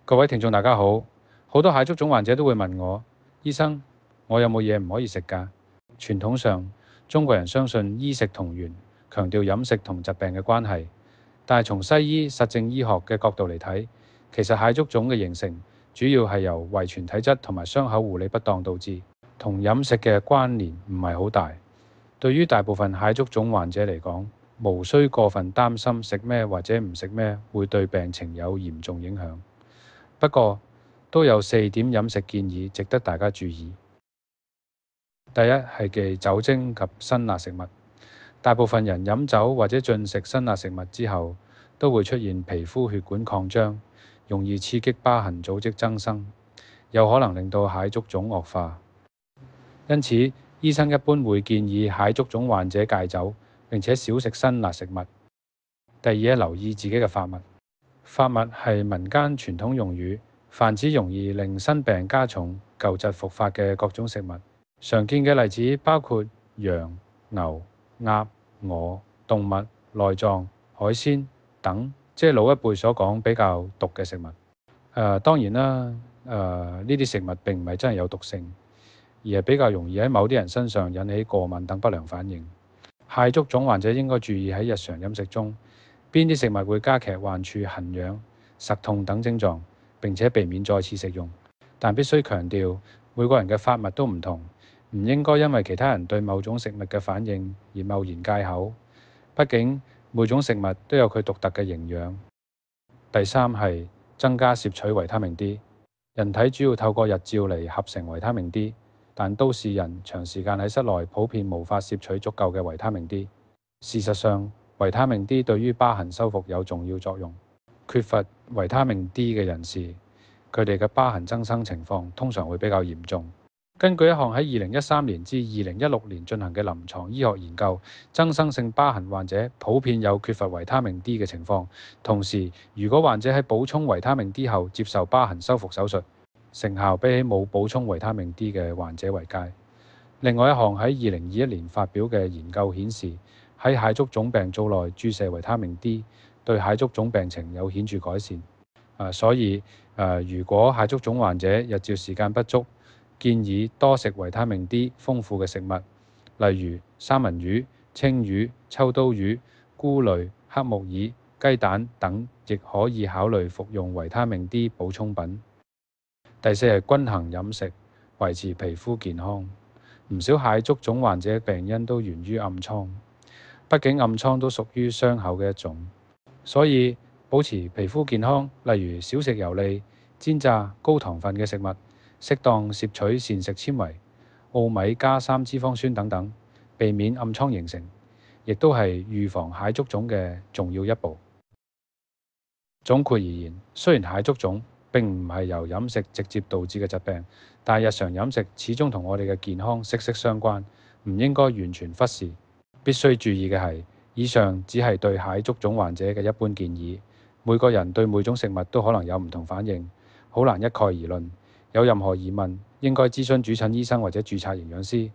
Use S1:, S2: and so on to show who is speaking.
S1: 各位聽眾大家好，好多蟹足腫患者都會問我，醫生，我有冇嘢唔可以食㗎？傳統上，中國人相信醫食同源，強調飲食同疾病嘅關係。但係從西醫實證醫學嘅角度嚟睇，其實蟹足腫嘅形成主要係由遺傳體質同埋傷口護理不當導致，同飲食嘅關聯唔係好大。對於大部分蟹足腫患者嚟講，無需過分擔心食咩或者唔食咩會對病情有嚴重影響。不過，都有4點飲食建議值得大家注意。第一係忌酒精及辛辣食物。大部分人飲酒或者進食辛辣食物之後，都會出現皮膚血管擴張，容易刺激疤痕組織增生，有可能令到蟹足腫惡化。因此，醫生一般會建議蟹足腫患者戒酒，並且少食辛辣食物。第二係留意自己嘅發物。發物係民間傳統用語，泛指容易令新病加重、舊疾復發嘅各種食物。常見嘅例子包括羊、牛、鴨、鵝、動物、內臟、海鮮等，即係老一輩所講比較毒嘅食物。當然啦，呢啲食物並唔係真係有毒性，而係比較容易喺某啲人身上引起過敏等不良反應。蟹足腫患者應該注意喺日常飲食中，邊啲食物會加劇患處、痕癢、實痛等症狀，並且避免再次食用。但必須強調，每個人嘅發物都唔同，唔應該因為其他人對某種食物嘅反應而貿然戒口。畢竟每種食物都有佢獨特嘅營養。第三係增加攝取維他命 D。人體主要透過日照嚟合成維他命 D， 但都市人長時間喺室內，普遍無法攝取足夠嘅維他命 D。事實上，維他命 D 對於疤痕修復有重要作用。缺乏維他命 D 嘅人士，佢哋嘅疤痕增生情況通常會比較嚴重。根據一項喺2013年至2016年進行嘅臨床醫學研究，增生性疤痕患者普遍有缺乏維他命 D 嘅情況。同時，如果患者喺補充維他命 D 後接受疤痕修復手術，成效比起冇補充維他命 D 嘅患者為佳。另外一項喺2021年發表嘅研究顯示，喺蟹足腫病灶內注射維他命 D 對蟹足腫病情有顯著改善。所以如果蟹足腫患者日照時間不足，建議多食維他命 D 豐富嘅食物，例如三文魚、青魚、秋刀魚、菇類、黑木耳、雞蛋等，亦可以考慮服用維他命 D 補充品。第四係均衡飲食，維持皮膚健康。唔少蟹足腫患者病因都源於暗瘡，畢竟暗瘡都屬於傷口嘅一種，所以保持皮膚健康，例如少食油膩、煎炸、高糖分嘅食物，適當攝取膳食纖維、奧米加3脂肪酸等等，避免暗瘡形成，亦都係預防蟹足腫嘅重要一步。總括而言，雖然蟹足腫並唔係由飲食直接導致嘅疾病，但日常飲食始終同我哋嘅健康息息相關，唔應該完全忽視。必須注意嘅係，以上只係對蟹足腫患者嘅一般建議，每個人對每種食物都可能有唔同反應，好難一概而論。有任何疑問，應該諮詢主診醫生或者註冊營養師。